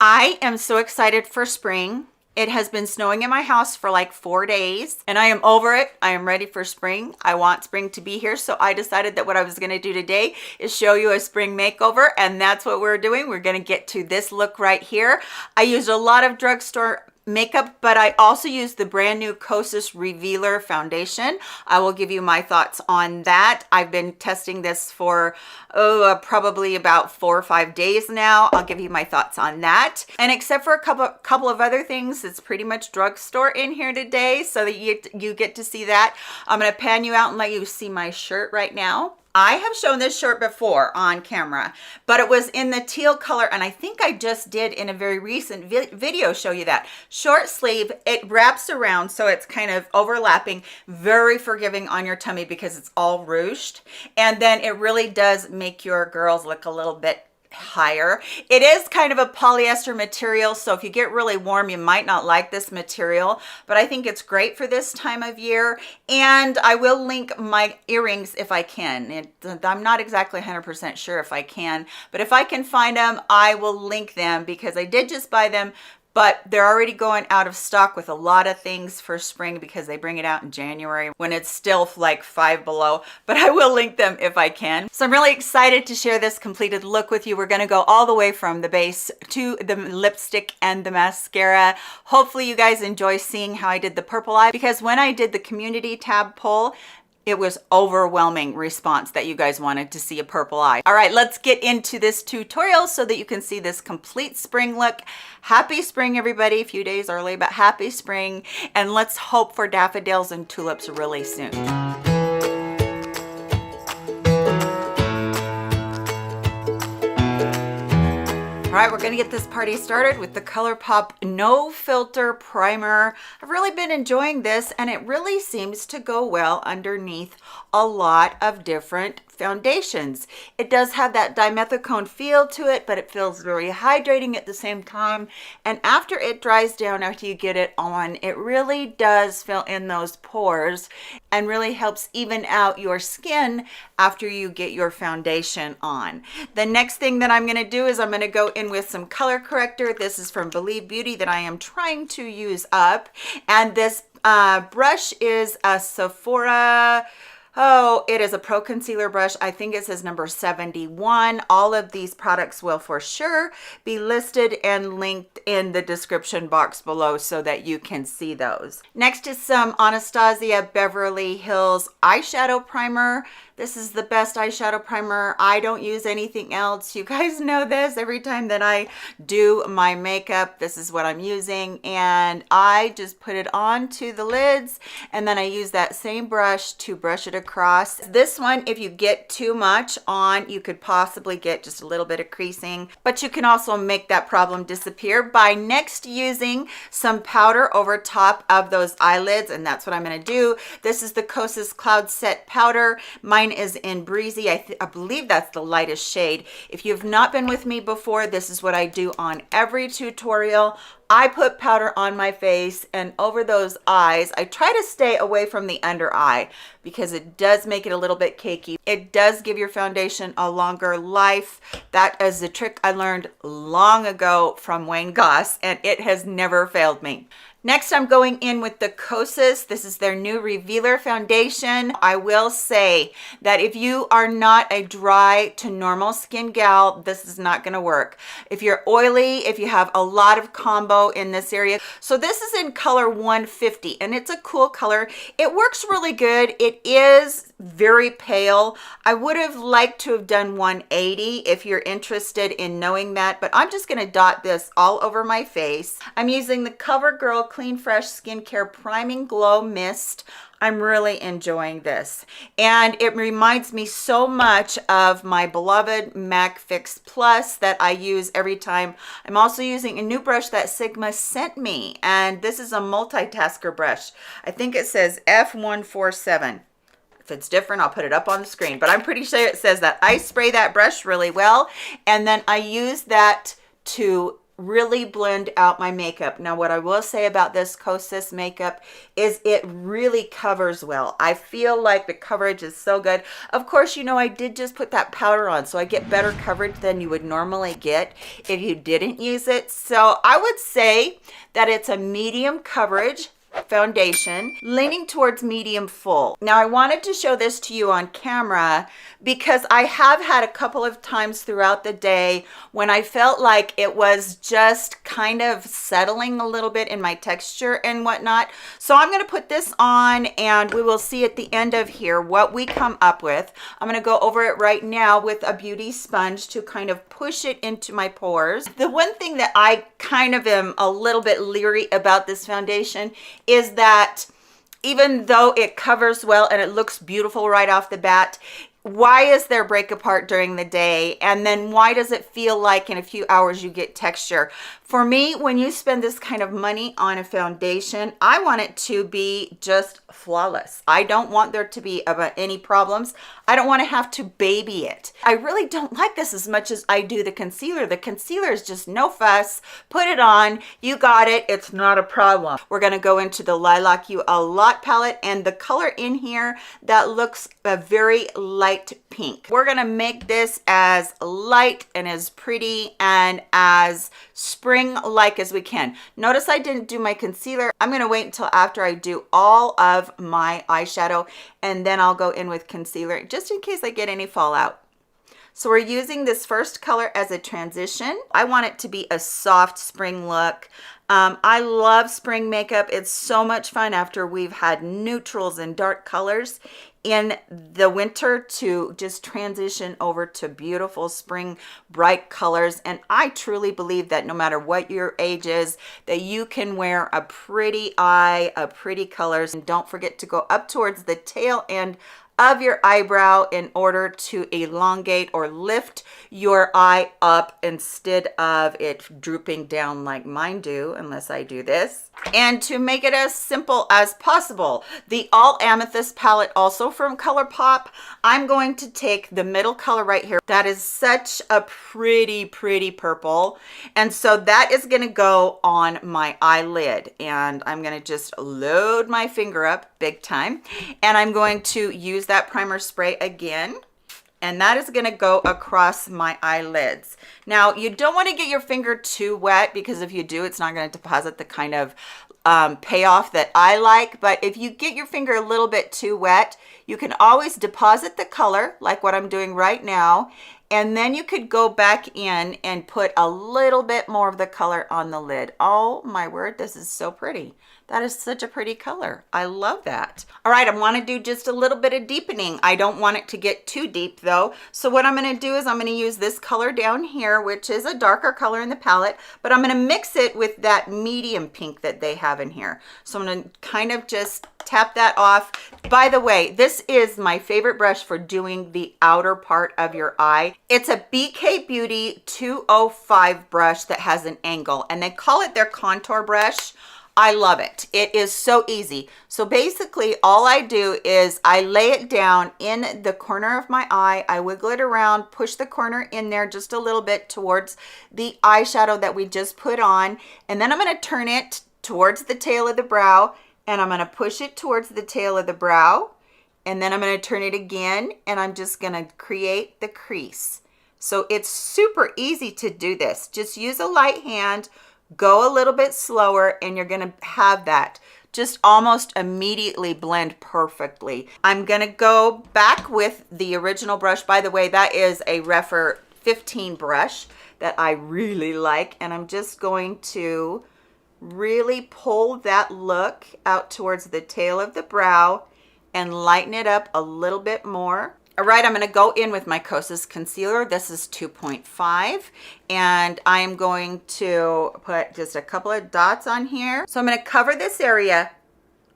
I am so excited for spring. It has been snowing in my house for like 4 days and I am over it. I am ready for spring. I want spring to be here. So I decided that what I was going to do today is show you a spring makeover, and that's what we're doing. We're going to get to this look right here. I used a lot of drugstore makeup, but I also used the brand new Kosas Revealer foundation. I will give you my thoughts on that. I've been testing this for probably about 4 or 5 days now. I'll give you my thoughts on that. And except for a couple of other things, it's pretty much drugstore in here today, so that you get to see that. I'm going to pan you out and let you see my shirt right now. I have shown this shirt before on camera, but it was in the teal color, and I think I just did in a very recent video show you that. Short sleeve, it wraps around so it's kind of overlapping, very forgiving on your tummy because it's all ruched, and then it really does make your girls look a little bit higher. It is kind of a polyester material, so if you get really warm you might not like this material, but I think it's great for this time of year. And I will link my earrings if I can. I'm not exactly 100% sure if I can, but if I can find them I will link them, because I did just buy them, but they're already going out of stock with a lot of things for spring because they bring it out in January when it's still like 5 below, but I will link them if I can. So I'm really excited to share this completed look with you. We're gonna go all the way from the base to the lipstick and the mascara. Hopefully you guys enjoy seeing how I did the purple eye, because when I did the community tab poll, it was overwhelming response that you guys wanted to see a purple eye. All right, let's get into this tutorial so that you can see this complete spring look. Happy spring, everybody. A few days early, but happy spring. And let's hope for daffodils and tulips really soon. All right, we're gonna get this party started with the Colourpop No Filter Primer. I've really been enjoying this, and it really seems to go well underneath a lot of different foundations. It does have that dimethicone feel to it, but it feels very hydrating at the same time. And after it dries down, after you get it on, it really does fill in those pores and really helps even out your skin after you get your foundation on. The next thing that I'm going to do is I'm going to go in with some color corrector. This is from Believe Beauty that I am trying to use up. And this brush is a Sephora. Oh, it is a pro concealer brush. I think it says number 71. All of these products will for sure be listed and linked in the description box below so that you can see those. Next is some Anastasia Beverly Hills eyeshadow primer. This is the best eyeshadow primer. I don't use anything else. You guys know this. Every time that I do my makeup, this is what I'm using. And I just put it onto the lids, and then I use that same brush to brush it across. This one, if you get too much on, you could possibly get just a little bit of creasing, but you can also make that problem disappear by next using some powder over top of those eyelids, and that's what I'm going to do. This is the Kosas Cloud Set Powder. Mine is in Breezy. I believe that's the lightest shade. If you've not been with me before, this is what I do on every tutorial. I put powder on my face and over those eyes. I try to stay away from the under eye because it does make it a little bit cakey. It does give your foundation a longer life. That is the trick I learned long ago from Wayne Goss, and it has never failed me. Next, I'm going in with the Kosas. This is their new Revealer foundation. I will say that if you are not a dry to normal skin gal, this is not gonna work. If you're oily, if you have a lot of combo in this area. So this is in color 150, and it's a cool color. It works really good. It is very pale. I would have liked to have done 180 if you're interested in knowing that, but I'm just gonna dot this all over my face. I'm using the Covergirl Clean Fresh Skincare Priming Glow Mist. I'm really enjoying this, and it reminds me so much of my beloved MAC Fix Plus that I use every time. I'm also using a new brush that Sigma sent me, and this is a multitasker brush. I think it says F147. If it's different, I'll put it up on the screen, but I'm pretty sure it says that. I spray that brush really well, and then I use that to really blend out my makeup. Now, what I will say about this Kosas makeup is it really covers well. I feel like the coverage is so good. Of course, you know, I did just put that powder on, so I get better coverage than you would normally get if you didn't use it. So I would say that it's a medium coverage foundation, leaning towards medium full. Now, I wanted to show this to you on camera because I have had a couple of times throughout the day when I felt like it was just kind of settling a little bit in my texture and whatnot. So I'm going to put this on and we will see at the end of here what we come up with. I'm going to go over it right now with a beauty sponge to kind of push it into my pores. The one thing that I kind of am a little bit leery about this foundation is that even though it covers well and it looks beautiful right off the bat, why is there break apart during the day? And then why does it feel like in a few hours you get texture? For me, when you spend this kind of money on a foundation, I want it to be just flawless. I don't want there to be any problems. I don't want to have to baby it. I really don't like this as much as I do the concealer. The concealer is just no fuss. Put it on. You got it. It's not a problem. We're going to go into the Lilac You A Lot palette, and the color in here that looks a very light pink. We're going to make this as light and as pretty and as spring-like as we can. Notice I didn't do my concealer. I'm going to wait until after I do all of my eyeshadow, and then I'll go in with concealer just in case I get any fallout. So we're using this first color as a transition. I want it to be a soft spring look. I love spring makeup. It's so much fun after we've had neutrals and dark colors in the winter to just transition over to beautiful spring bright colors. And I truly believe that no matter what your age is, that you can wear a pretty eye, a pretty colors. And don't forget to go up towards the tail end of your eyebrow in order to elongate or lift your eye up instead of it drooping down like mine do, unless I do this. And to make it as simple as possible, the All Amethyst palette, also from Colourpop, I'm going to take the middle color right here. That is such a pretty purple. And so that is going to go on my eyelid. And I'm going to just load my finger up big time. And I'm going to use that primer spray again. And that is going to go across my eyelids. Now, you don't want to get your finger too wet, because if you do, it's not going to deposit the kind of payoff that I like. But if you get your finger a little bit too wet, you can always deposit the color like what I'm doing right now. And then you could go back in and put a little bit more of the color on the lid. Oh my word, this is so pretty. That is such a pretty color. I love that. All right, I want to do just a little bit of deepening. I don't want it to get too deep though. So what I'm going to do is I'm going to use this color down here, which is a darker color in the palette, but I'm going to mix it with that medium pink that they have in here. So I'm going to kind of just tap that off. By the way, this is my favorite brush for doing the outer part of your eye. It's a BK Beauty 205 brush that has an angle, and they call it their contour brush. I love it. It is so easy. So basically all I do is I lay it down in the corner of my eye. I wiggle it around, push the corner in there just a little bit towards the eyeshadow that we just put on. And then I'm going to turn it towards the tail of the brow, and I'm going to push it towards the tail of the brow. And then I'm going to turn it again, and I'm just going to create the crease. So it's super easy to do this. Just use a light hand, go a little bit slower, and you're going to have that just almost immediately blend perfectly. I'm going to go back with the original brush. By the way, that is a Rephr 15 brush that I really like, and I'm just going to really pull that look out towards the tail of the brow and lighten it up a little bit more. All right, I'm going to go in with my Kosas concealer. This is 2.5, and I'm going to put just a couple of dots on here. So I'm going to cover this area,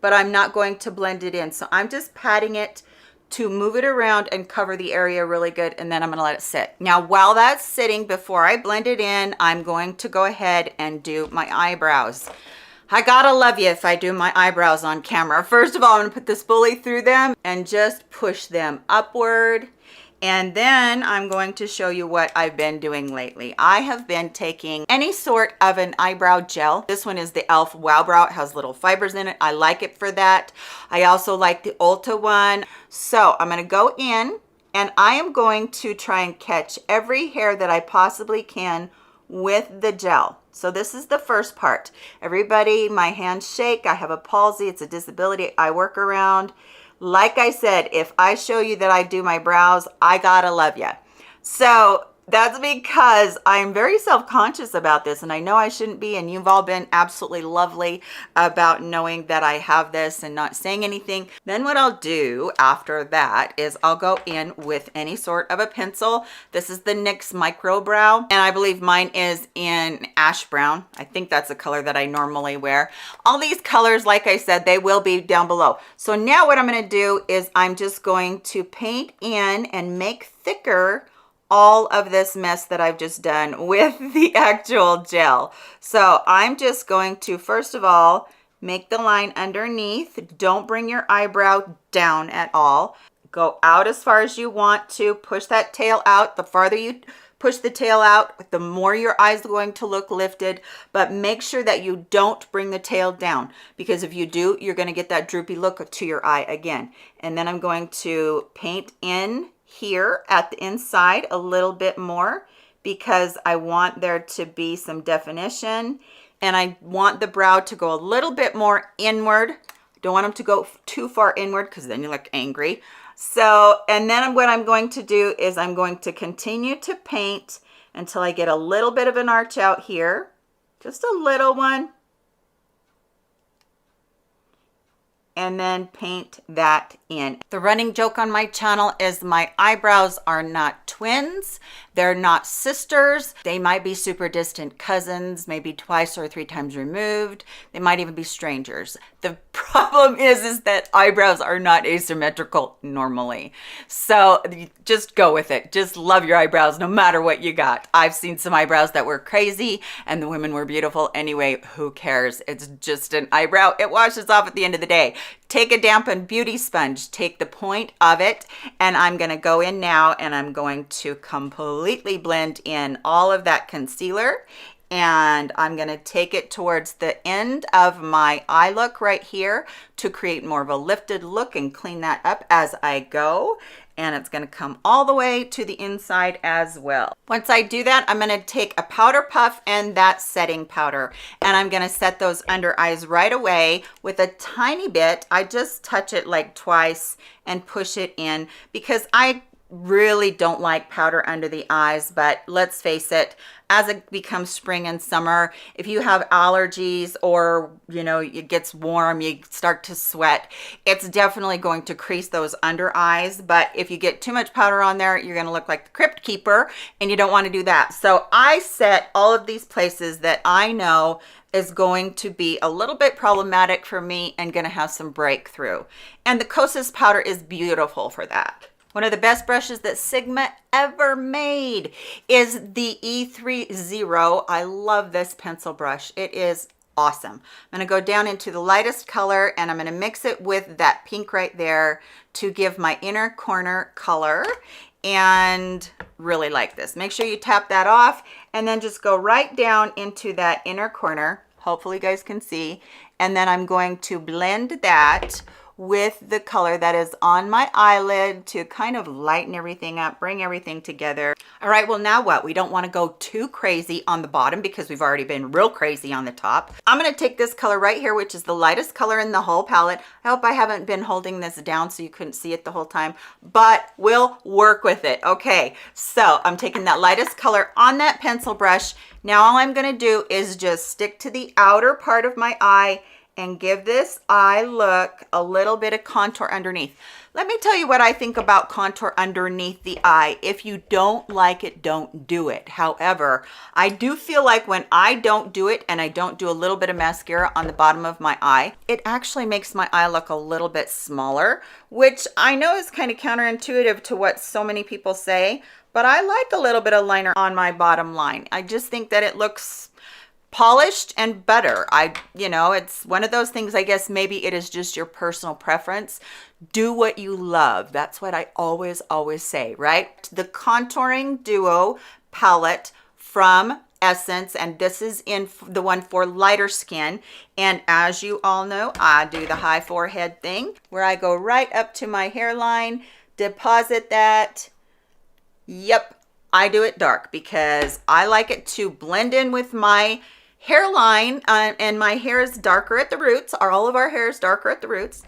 but I'm not going to blend it in. So I'm just patting it to move it around and cover the area really good, and then I'm going to let it sit. Now, while that's sitting, before I blend it in, I'm going to go ahead and do my eyebrows. I gotta love you if I do my eyebrows on camera. First of all, I'm gonna put the spoolie through them and just push them upward. And then I'm going to show you what I've been doing lately. I have been taking any sort of an eyebrow gel. This one is the e.l.f. Wow Brow. It has little fibers in it. I like it for that. I also like the Ulta one. So I'm going to go in and I am going to try and catch every hair that I possibly can with the gel. So this is the first part. Everybody, my hands shake. I have a palsy. It's a disability I work around. Like I said, if I show you that I do my brows, I gotta love you. So that's because I'm very self-conscious about this, and I know I shouldn't be, and you've all been absolutely lovely about knowing that I have this and not saying anything. Then what I'll do after that is I'll go in with any sort of a pencil. This is the NYX Micro Brow, and I believe mine is in ash brown. I think that's the color that I normally wear. All these colors, like I said, they will be down below. So now what I'm going to do is I'm just going to paint in and make thicker all of this mess that I've just done with the actual gel. So I'm just going to, first of all, make the line underneath. Don't bring your eyebrow down at all. Go out as far as you want to. Push that tail out. The farther you push the tail out, the more your eyes are going to look lifted. But make sure that you don't bring the tail down, because if you do, you're going to get that droopy look to your eye again. And then I'm going to paint in here at the inside a little bit more, because I want there to be some definition, and I want the brow to go a little bit more inward. Don't want them to go too far inward, because then you look angry. So, and then what I'm going to do is I'm going to continue to paint until I get a little bit of an arch out here, just a little one, and then paint that in. The running joke on my channel is my eyebrows are not twins. They're not sisters. They might be super distant cousins, maybe twice or three times removed. They might even be strangers. The problem is that eyebrows are not asymmetrical normally. So just go with it. Just love your eyebrows no matter what you got. I've seen some eyebrows that were crazy and the women were beautiful. Anyway, who cares? It's just an eyebrow. It washes off at the end of the day. Take a dampened beauty sponge, take the point of it, and I'm going to go in now and I'm going to completely blend in all of that concealer, and I'm going to take it towards the end of my eye look right here to create more of a lifted look and clean that up as I go. And it's going to come all the way to the inside as well. Once I do that, I'm going to take a powder puff and that setting powder, and I'm going to set those under eyes right away with a tiny bit. I just touch it like twice and push it in, because I really don't like powder under the eyes. But let's face it, as it becomes spring and summer, if you have allergies or, you know, it gets warm, you start to sweat, it's definitely going to crease those under eyes. But if you get too much powder on there, you're going to look like the Crypt Keeper, and you don't want to do that. So I set all of these places that I know is going to be a little bit problematic for me and going to have some breakthrough. And the Kosas powder is beautiful for that. One of the best brushes that Sigma ever made is the E30. I love this pencil brush. It is awesome. I'm going to go down into the lightest color, and I'm going to mix it with that pink right there to give my inner corner color, and really like this. Make sure you tap that off and then just go right down into that inner corner. Hopefully you guys can see. And then I'm going to blend that with the color that is on my eyelid to kind of lighten everything up, bring everything together. All right, well now what? We don't want to go too crazy on the bottom because we've already been real crazy on the top. I'm going to take this color right here, which is the lightest color in the whole palette. I hope I haven't been holding this down so you couldn't see it the whole time, but we'll work with it. Okay, so I'm taking that lightest color on that pencil brush. Now all I'm going to do is just stick to the outer part of my eye and give this eye look a little bit of contour underneath. Let me tell you what I think about contour underneath the eye. If you don't like it, don't do it. However, I do feel like when I don't do it and I don't do a little bit of mascara on the bottom of my eye, it actually makes my eye look a little bit smaller, which I know is kind of counterintuitive to what so many people say, but I like a little bit of liner on my bottom line. I just think that it looks polished and better. You know, it's one of those things, I guess maybe it is just your personal preference. Do what you love. That's what I always say, right? The Contouring Duo palette from Essence, and this is in the one for lighter skin. And as you all know, I do the high forehead thing where I go right up to my hairline, deposit that. Yep, I do it dark because I like it to blend in with my hairline, and my hair is darker at the roots. All of our hair is darker at the roots.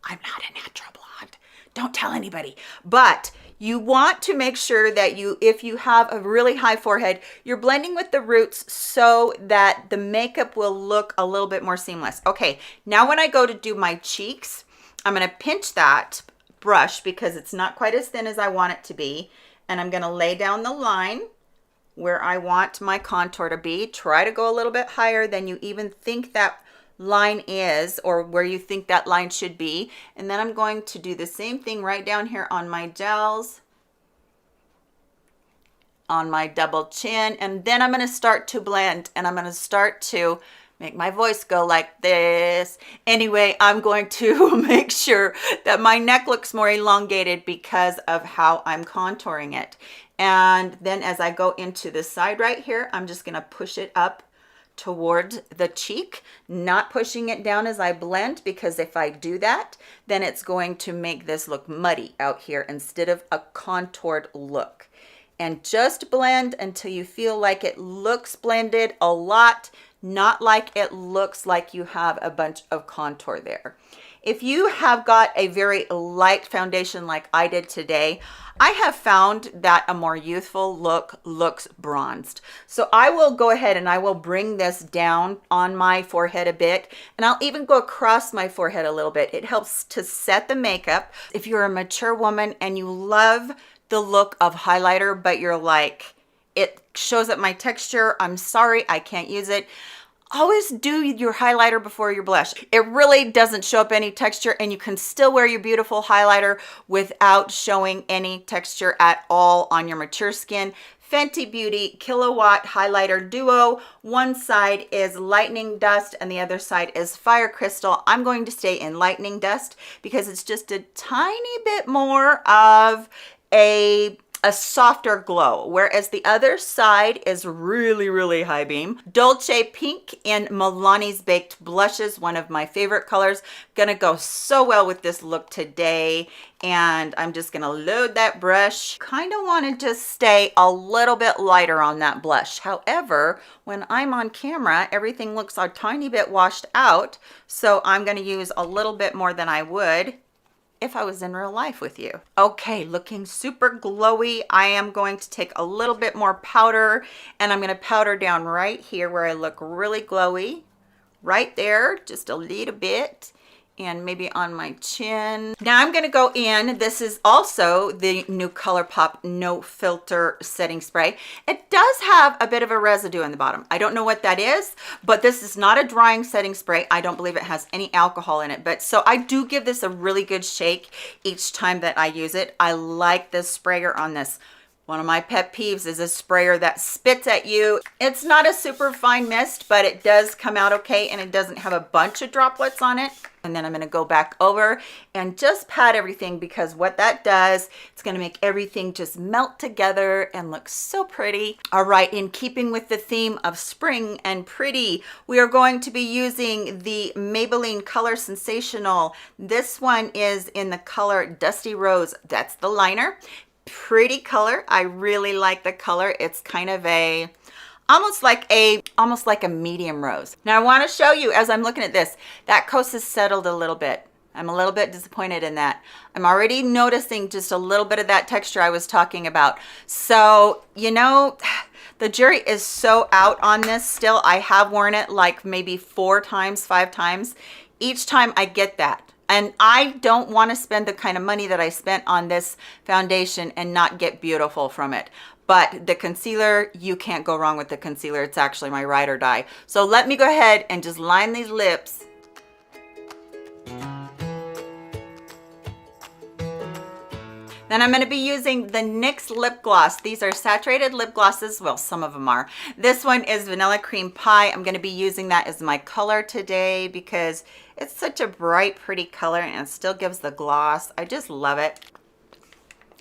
I'm not a natural blonde. Don't tell anybody. But you want to make sure that if you have a really high forehead, you're blending with the roots so that the makeup will look a little bit more seamless. Okay, now when I go to do my cheeks, I'm going to pinch that brush because it's not quite as thin as I want it to be. And I'm going to lay down the line where I want my contour to be. Try to go a little bit higher than you even think that line is, or where you think that line should be. And then I'm going to do the same thing right down here on my jowls, on my double chin, and then I'm going to start to blend, and I'm going to start to make my voice go like this. Anyway, I'm going to make sure that my neck looks more elongated because of how I'm contouring it. And then as I go into the side right here, I'm just going to push it up towards the cheek, not pushing it down as I blend, because if I do that, then it's going to make this look muddy out here instead of a contoured look. And just blend until you feel like it looks blended a lot, not like it looks like you have a bunch of contour there. If you have got a very light foundation like I did today, I have found that a more youthful look looks bronzed. So I will go ahead and I will bring this down on my forehead a bit, and I'll even go across my forehead a little bit. It helps to set the makeup. If you're a mature woman and you love the look of highlighter, but you're like, it shows up my texture, I'm sorry, I can't use it. Always do your highlighter before your blush. It really doesn't show up any texture, and you can still wear your beautiful highlighter without showing any texture at all on your mature skin. Fenty Beauty Killawatt Highlighter Duo. One side is Lightning Dust and the other side is Fire Crystal. I'm going to stay in Lightning Dust because it's just a tiny bit more of a softer glow, whereas the other side is really high beam. Dolce Pink in Milani's Baked Blushes, one of my favorite colors. Gonna go so well with this look today, and I'm just gonna load that brush. Kind of want to just stay a little bit lighter on that blush. However, when I'm on camera, everything looks a tiny bit washed out, so I'm gonna use a little bit more than I would if I was in real life with you. Okay, looking super glowy. I am going to take a little bit more powder, and I'm gonna powder down right here where I look really glowy. Right there, just a little bit, and maybe on my chin. Now I'm gonna go in, this is also the new Colourpop No Filter Setting Spray. It does have a bit of a residue in the bottom. I don't know what that is, but this is not a drying setting spray. I don't believe it has any alcohol in it, but so I do give this a really good shake each time that I use it. I like this sprayer on this. One of my pet peeves is a sprayer that spits at you. It's not a super fine mist, but it does come out okay, and it doesn't have a bunch of droplets on it. And then I'm gonna go back over and just pat everything, because what that does, it's gonna make everything just melt together and look so pretty. All right, in keeping with the theme of spring and pretty, we are going to be using the Maybelline Color Sensational. This one is in the color Dusty Rose. That's the liner. Pretty color. I really like the color. It's kind of a almost like a medium rose. Now I want to show you, as I'm looking at this, that Kosas settled a little bit. I'm a little bit disappointed in that. I'm already noticing just a little bit of that texture I was talking about. So, you know, the jury is so out on this still. I have worn it like maybe 4 times, 5 times. Each time I get that. And I don't want to spend the kind of money that I spent on this foundation and not get beautiful from it. But the concealer, you can't go wrong with the concealer. It's actually my ride or die. So let me go ahead and just line these lips. Then I'm going to be using the NYX lip gloss. These are saturated lip glosses. Well, some of them are. This one is Vanilla Cream Pie. I'm going to be using that as my color today because it's such a bright, pretty color and it still gives the gloss. I just love it.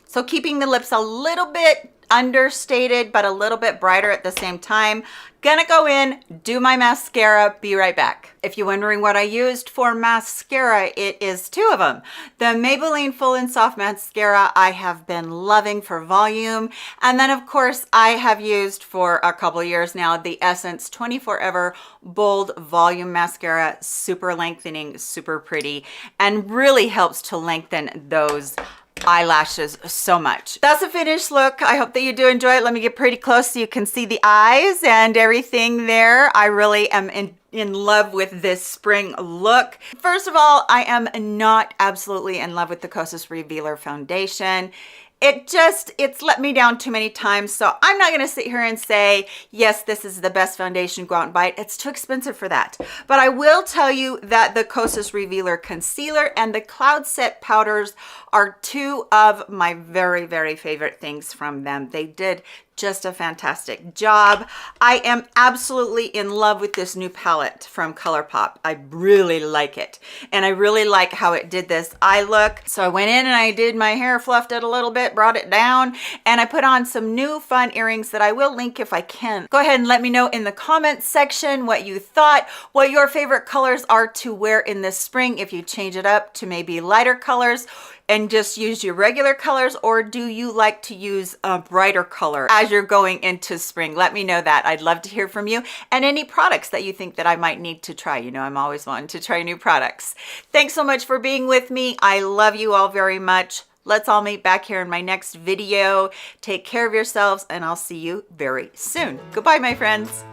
So keeping the lips a little bit understated, but a little bit brighter at the same time. Gonna go in, do my mascara, be right back. If you're wondering what I used for mascara, it is two of them. The Maybelline Full and Soft Mascara I have been loving for volume. And then of course I have used for a couple years now, the Essence 24 Bold Volume Mascara, super lengthening, super pretty, and really helps to lengthen those eyelashes so much. That's a finished look. I hope that you do enjoy it. Let me get pretty close so you can see the eyes and everything there. I really am in love with this spring look. First of all, I am not absolutely in love with the Kosas Revealer Foundation. It's let me down too many times. So I'm not going to sit here and say, yes, this is the best foundation, go out and buy it. It's too expensive for that. But I will tell you that the Kosas Revealer Concealer and the Cloud Set Powders are two of my very, very favorite things from them. They did just a fantastic job. I am absolutely in love with this new palette from Colourpop. I really like it. And I really like how it did this eye look. So I went in and I did my hair, fluffed it a little bit, brought it down, and I put on some new fun earrings that I will link if I can. Go ahead and let me know in the comments section what you thought, what your favorite colors are to wear in this spring, if you change it up to maybe lighter colors and just use your regular colors, or do you like to use a brighter color as you're going into spring? Let me know that. I'd love to hear from you, and any products that you think that I might need to try. You know, I'm always wanting to try new products. Thanks so much for being with me. I love you all very much. Let's all meet back here in my next video. Take care of yourselves, and I'll see you very soon. Goodbye, my friends.